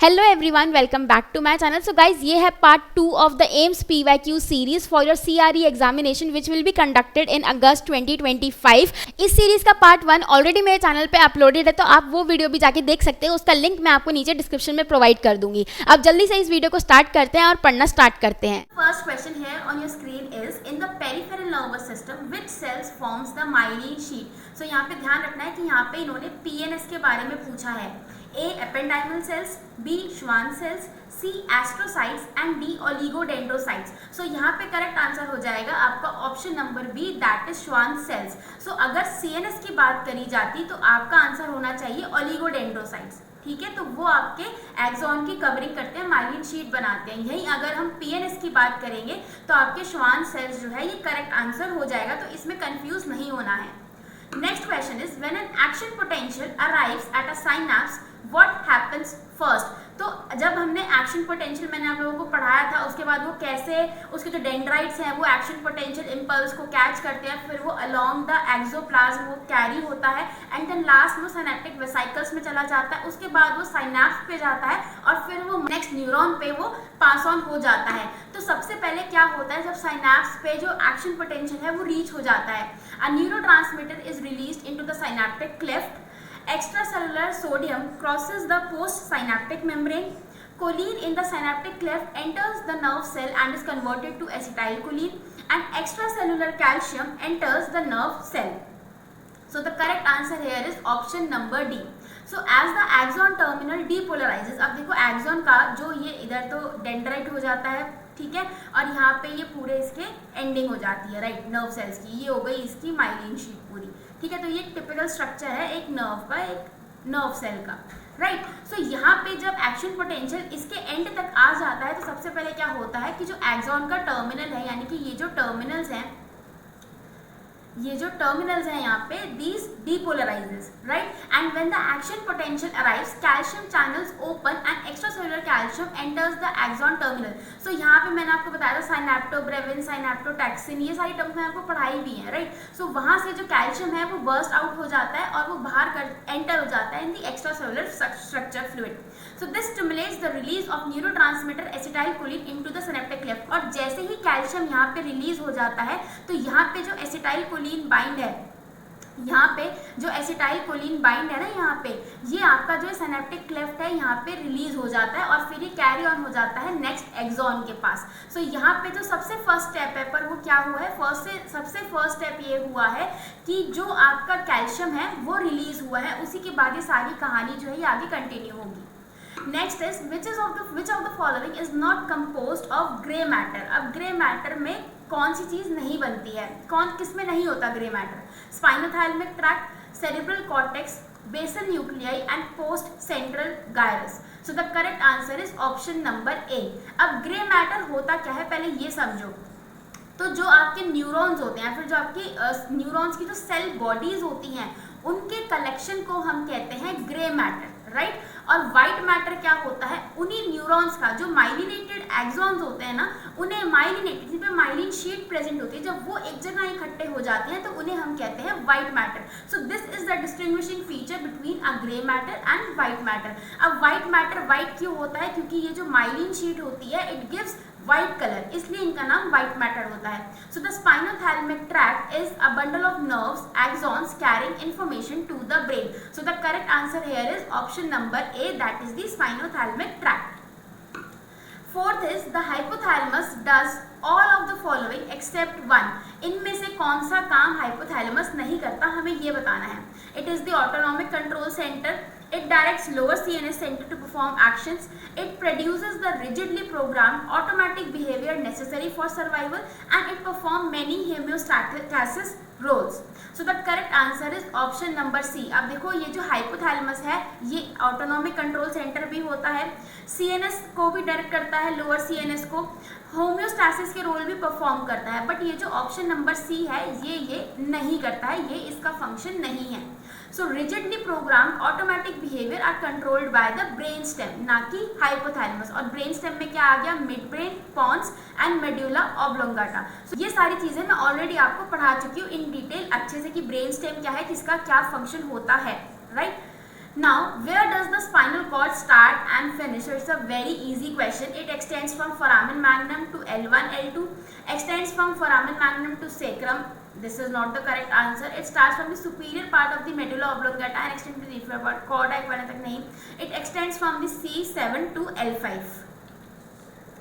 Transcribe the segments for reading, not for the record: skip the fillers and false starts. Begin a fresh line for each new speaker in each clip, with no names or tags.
Hello everyone, welcome back to my channel. So guys, ये है part 2 of the AIIMS PYQ series for your CRE examination which will be conducted in August 2025। इस series का part 1 already मेरे channel पे uploaded है, तो आप वो वीडियो भी जाके देख सकते हैं। उसका लिंक मैं आपको नीचे डिस्क्रिप्शन में प्रोवाइड कर दूंगी। अब जल्दी से इस वीडियो को स्टार्ट करते हैं और पढ़ना स्टार्ट करते हैं।
First question here on your screen is in the peripheral nervous system which cells forms the myelin sheet। So यहाँ पे ध्यान रखना है कि यहाँ पे इन्होंने PNS के बारे में पूछा है। A ependymal cells, B Schwann cells, C astrocytes and D oligodendrocytes। So यहाँ पे करेक्ट आंसर हो जाएगा आपका option number B, that is Schwann cells। So अगर CNS की बात करी जाती तो आपका आंसर होना चाहिए oligodendrocytes। ठीक है, तो वो आपके एक्सॉन की कवरिंग करते हैं, माइलिन शीट बनाते हैं। यही अगर हम पीएनएस की बात करेंगे तो आपके श्वान सेल्स जो है ये करेक्ट आंसर हो जाएगा, तो इसमें कंफ्यूज नहीं होना है। Next question is when an action potential arrives at a synapse what happens first. तो जब हमने एक्शन पोटेंशियल मैंने आप लोगों को पढ़ाया था, उसके बाद वो कैसे उसके जो डेंड्राइट्स हैं वो एक्शन पोटेंशियल इम्पल्स को कैच करते हैं, फिर वो अलोंग द एक्सोप्लाज्म वो कैरी होता है एंड देन लास्ट में सिनेप्टिक वेसिकल्स में चला जाता है। उसके बाद वो साइनैप्स पे जाता है और फिर वो नेक्स्ट न्यूरॉन पे वो पास ऑन हो जाता है। तो सबसे पहले क्या होता है, जब साइनैप्स पे जो एक्शन पोटेंशियल है वो रीच हो जाता है, a neurotransmitter is released into the synaptic cleft, extracellular sodium crosses the postsynaptic membrane, choline in the synaptic cleft enters the nerve cell and is converted to acetylcholine, and extracellular calcium enters the nerve cell. So the correct answer here is option number D. So as the axon terminal depolarizes, अब देखो axon का जो ये इधर तो dendrite हो जाता है, ठीक है, और यहाँ पे ये पूरे इसके एंडिंग हो जाती है, राइट, नर्व सेल्स की। ये हो गई इसकी माइलिन शीट पूरी, ठीक है। तो ये टिपिकल स्ट्रक्चर है एक नर्व का, एक नर्व सेल का, राइट। सो यहाँ पे जब एक्शन पोटेंशियल इसके एंड तक आ जाता है तो सबसे पहले क्या होता है कि जो एक्सॉन का टर्मिनल है, यानी कि ये जो टर्मिनल्स हैं यहाँ पे, these depolarizes, right? And when the action potential arrives, calcium channels open and extracellular calcium enters the axon terminal. So यहाँ पे मैंने आपको बताया था साइनेप्टोब्रेविन, साइनेप्टोटैक्सिन, ये सारी टर्म्स मैंने आपको पढ़ाई भी है, राइट। सो वहाँ से जो कैल्शियम है वो बर्स्ट आउट हो जाता है और वो बाहर एंटर हो जाता है in the extracellular structure fluid. So this stimulates the release of neurotransmitter acetylcholine into the synaptic cleft। और जैसे ही कैल्शियम यहाँ पे रिलीज हो जाता है तो यहाँ पे जो एसिटाइलकोलिन बाइंड है, यहाँ पे जो एसिटाइलकोलिन बाइंड है ना, यहाँ पे ये आपका जो सिनेप्टिक क्लेफ्ट है यहाँ पे रिलीज हो जाता है और फिर ये कैरी ऑन हो जाता है नेक्स्ट एक्सॉन के पास। सो यहाँ पे जो सबसे फर्स्ट स्टेप है, पर वो क्या हुआ है, सबसे फर्स्ट स्टेप ये हुआ है कि जो आपका कैल्शियम है वो रिलीज हुआ है, उसी के बाद ये सारी कहानी जो है ये आगे कंटिन्यू होगी। Next is which of the following is not composed of grey matter. अब ग्रे मैटर में कौन सी चीज नहीं बनती है, किस में नहीं होता grey matter? Spinothalamic tract, cerebral cortex, basal nuclei and post central gyrus. So the correct answer is option number A. अब ग्रे मैटर होता क्या है पहले ये समझो। तो जो आपके न्यूरॉन्स होते हैं, फिर जो आपकी न्यूरॉन्स की जो सेल बॉडीज होती हैं उनके कलेक्शन को हम कहते हैं ग्रे मैटर, राइट। और व्हाइट मैटर क्या होता है, उन्हीं न्यूरॉन्स का जो माइलिनेटेड एक्सॉन्स होते हैं ना, उन्हें माइलिनेटेड जिन पे माइलिन शीट प्रेजेंट होती है, जब वो एक जगह इकट्ठे हो जाते हैं तो उन्हें हम कहते हैं white matter. So this is the distinguishing feature between a grey matter and white matter. अब व्हाइट मैटर व्हाइट क्यों होता है, क्योंकि ये जो माइलिन शीट होती है इट गिव्स व्हाइट कलर, इसलिए इनका नाम व्हाइट मैटर होता है। So the spinothalamic tract is a bundle of nerves axons carrying information to the brain. So the correct answer here is option number A, that is the spinothalamic tract. Fourth is the hypothalamus does all of the following except one. इनमें से कौन सा काम hypothalamus नहीं करता, हमें ये बताना है। It is the autonomic control centre, it directs lower CNS center to perform actions, it produces the rigidly programmed automatic behavior necessary for survival, and it performs many homeostasis roles. So the correct answer is option number C। अब देखो ये जो hypothalamus है ये autonomic control centre भी होता है, CNS को भी डायरेक्ट करता है, लोअर CNS को, होम्योस्टैसिस के रोल भी परफॉर्म करता है, बट ये जो ऑप्शन नंबर सी है ये नहीं करता है, ये इसका फंक्शन नहीं है। So rigidly programmed automatic behaviour are controlled by the brain stem, ना कि हाइपोथैलेमस। और ब्रेन स्टेम में क्या आ गया, mid brain, pons and medulla oblongata. So ये सारी चीजें मैं ऑलरेडी आपको पढ़ा चुकी हूँ इन डिटेल अच्छे से कि ब्रेन स्टेम क्या है, किसका क्या फंक्शन होता है, right. Now, where does the spinal cord start and finish? So it's a very easy question. It extends from foramen magnum to L1, L2, extends from foramen magnum to sacrum. This is not the correct answer. It starts from the superior part of the medulla oblongata and extends to the inferior part. Chorda equina तक नहीं. It extends from the C7 to L5.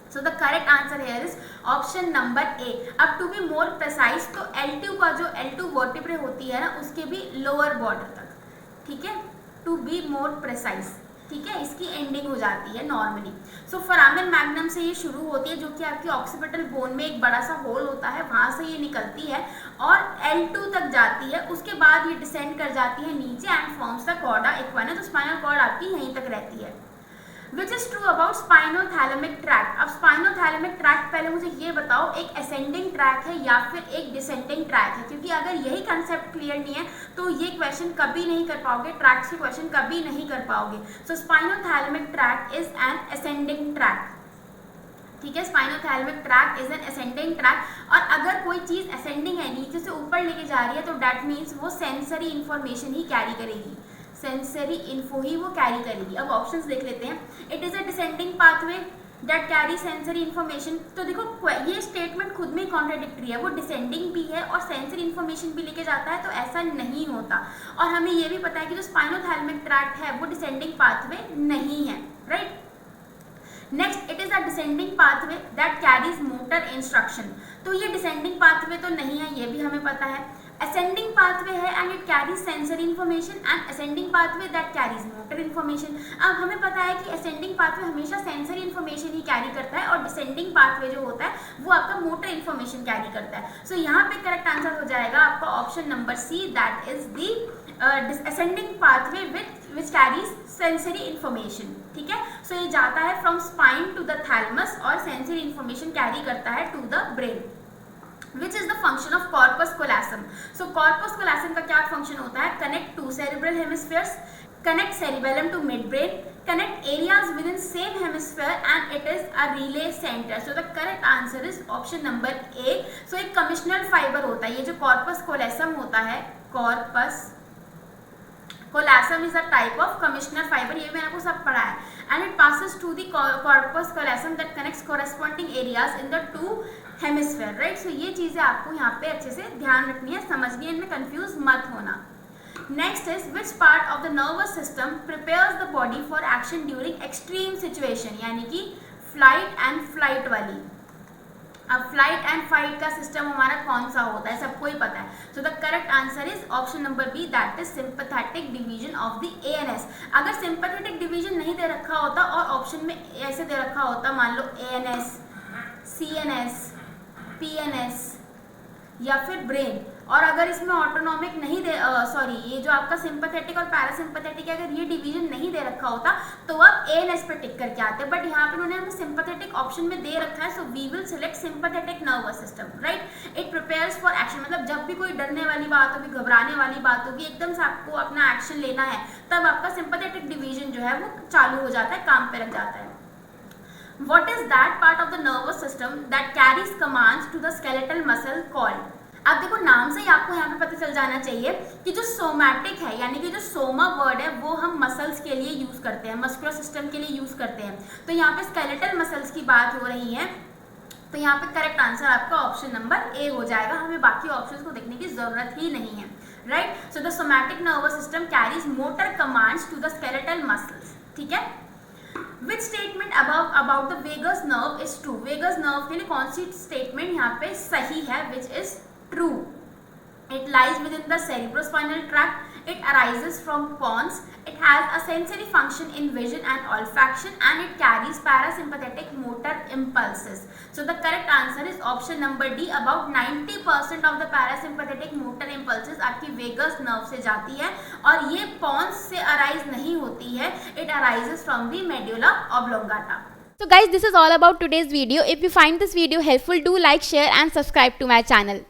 So the correct answer here is option number A. अब to be more precise, तो L2 का जो L2 vertebrae होती है ना, उसके भी lower border तक, ठीक है, टू बी मोर प्रेसाइज, ठीक है, इसकी एंडिंग हो जाती है नॉर्मली. सो फोरामेन मैग्नम से ये शुरू होती है, जो कि आपकी ऑक्सीपिटल बोन में एक बड़ा सा होल होता है, वहाँ से ये निकलती है और L2 तक जाती है. उसके बाद ये डिसेंड कर जाती है नीचे एंड फॉर्म्स द कॉर्डा इक्वाना. तो स्पाइनल कॉर्ड आपकी यहीं तक रहती है. Which is true about spinothalamic tract. अब स्पाइनोथैलेमिक ट्रैक्ट, पहले मुझे ये बताओ, एक असेंडिंग ट्रैक है या फिर एक डिसेंडिंग ट्रैक है, क्योंकि अगर यही कंसेप्ट क्लियर नहीं है तो ये क्वेश्चन कभी नहीं कर पाओगे, ट्रैक्स के क्वेश्चन कभी नहीं कर पाओगे. So spinothalamic tract is an ascending tract, ठीक है, spinothalamic tract is an ascending tract. और अगर कोई चीज असेंडिंग है, नीचे से ऊपर लेके जा रही है, तो दैट मीन्स वो सेंसरी इंफॉर्मेशन ही कैरी करेगी, सेंसरी इन्फो ही वो कैरी करेगी. अब ऑप्शंस देख लेते हैं. It is a descending pathway that carry sensory information. तो देखो ये स्टेटमेंट खुद में कॉन्ट्राडिक्टरी है, वो डिसेंडिंग भी है और सेंसरी इन्फॉर्मेशन भी लेके जाता है, तो ऐसा नहीं होता. और हमें ये भी पता है कि जो स्पाइनोथैलेमिक ट्रैक्ट है वो डिसेंडिंग पाथवे नहीं है, right. Next, it is a descending pathway that carries motor instruction. तो ये डिसेंडिंग पाथवे तो नहीं है, ये भी हमें पता है. ascending pathway है and it carries sensory information and ascending pathway that carries motor information. अब हमें पता है कि ascending pathway हमेशा sensory information ही कैरी करता है और descending pathway जो होता है वो आपका motor information कैरी करता है. So यहाँ पे करेक्ट आंसर हो जाएगा आपका option number C, that is the ascending pathway which carries sensory information. ठीक है, so ये जाता है from spine to the thalamus और sensory information कैरी करता है to the brain. Which is the function of corpus callosum? So corpus callosum का क्या फंक्शन होता है? Connect two cerebral hemispheres, connect cerebellum to midbrain, connect areas within same hemisphere, and it is a relay center. So the correct answer is option number A. So एक commissional fiber होता है, ये जो corpus callosum होता है, corpus callosum is a type of commissional fiber, ये मैंने आपको सब पढ़ा है, and it passes to the corpus callosum that connects corresponding areas in the two hemisphere, right. So ये चीज़ें आपको यहाँ पे अच्छे से ध्यान रखनी है, समझनी है, इनमें कंफ्यूज मत होना. Next is which part of the nervous system prepares the body for action during extreme situation, यानी कि फ्लाइट एंड फ्लाइट वाली. अब फ्लाइट एंड फाइट का सिस्टम हमारा कौन सा होता है, सबको ही पता है. So the correct answer is option number B, that is sympathetic division of the ANS. अगर सिंपैथेटिक डिवीजन नहीं दे रखा होता और ऑप्शन में ऐसे दे रखा होता, मान लो एएनएस, सीएनएस, पीएनएस या फिर ब्रेन, और अगर इसमें ऑटोनॉमिक नहीं दे ये जो आपका सिंपैथेटिक और पैरासिम्पैथेटिक है, अगर ये डिवीजन नहीं दे रखा होता तो आप एएनएस पे टिक करके आते. बट यहाँ पे उन्होंने हमें सिंपैथेटिक ऑप्शन में दे रखा है, so we will select sympathetic nervous system, right. It prepares for action, मतलब जब भी कोई डरने वाली बात होगी, घबराने वाली बात होगी, एकदम से आपको अपना एक्शन लेना है, तब आपका सिंपैथेटिक डिवीजन जो है वो चालू हो जाता है, काम पे लग जाता है. What is that part of the nervous system that carries commands to the skeletal muscle called? अब देखो नाम से ही आपको यहाँ पे पता चल जाना चाहिए कि जो सोमैटिक है, यानी कि जो सोमा वर्ड है वो हम मसल्स के लिए यूज करते हैं, मस्कुलर सिस्टम के लिए यूज करते हैं. तो यहाँ पे स्केलेटल मसल्स की बात हो रही है, तो यहाँ पे करेक्ट आंसर आपका ऑप्शन नंबर ए हो जाएगा. हमें बाकी ऑप्शंस को देखने की जरूरत ही नहीं है, right. So the somatic nervous system carries motor commands to the skeletal muscles. ठीक है. Which statement about the vagus nerve is true? vagus nerve के लिए कौन सी स्टेटमेंट यहाँ पे सही है? Which is true? It lies within the cerebrospinal tract. It arises from pons. It has a sensory function in vision and olfaction, and it carries parasympathetic motor impulses. So the correct answer is option number D. About 90% of the parasympathetic motor impulses आपकी vagus nerve से जाती है, और ये pons से arise नहीं होती है. It arises from the medulla oblongata.
So guys, this is all about today's video. If you find this video helpful, do like, share and subscribe to my channel.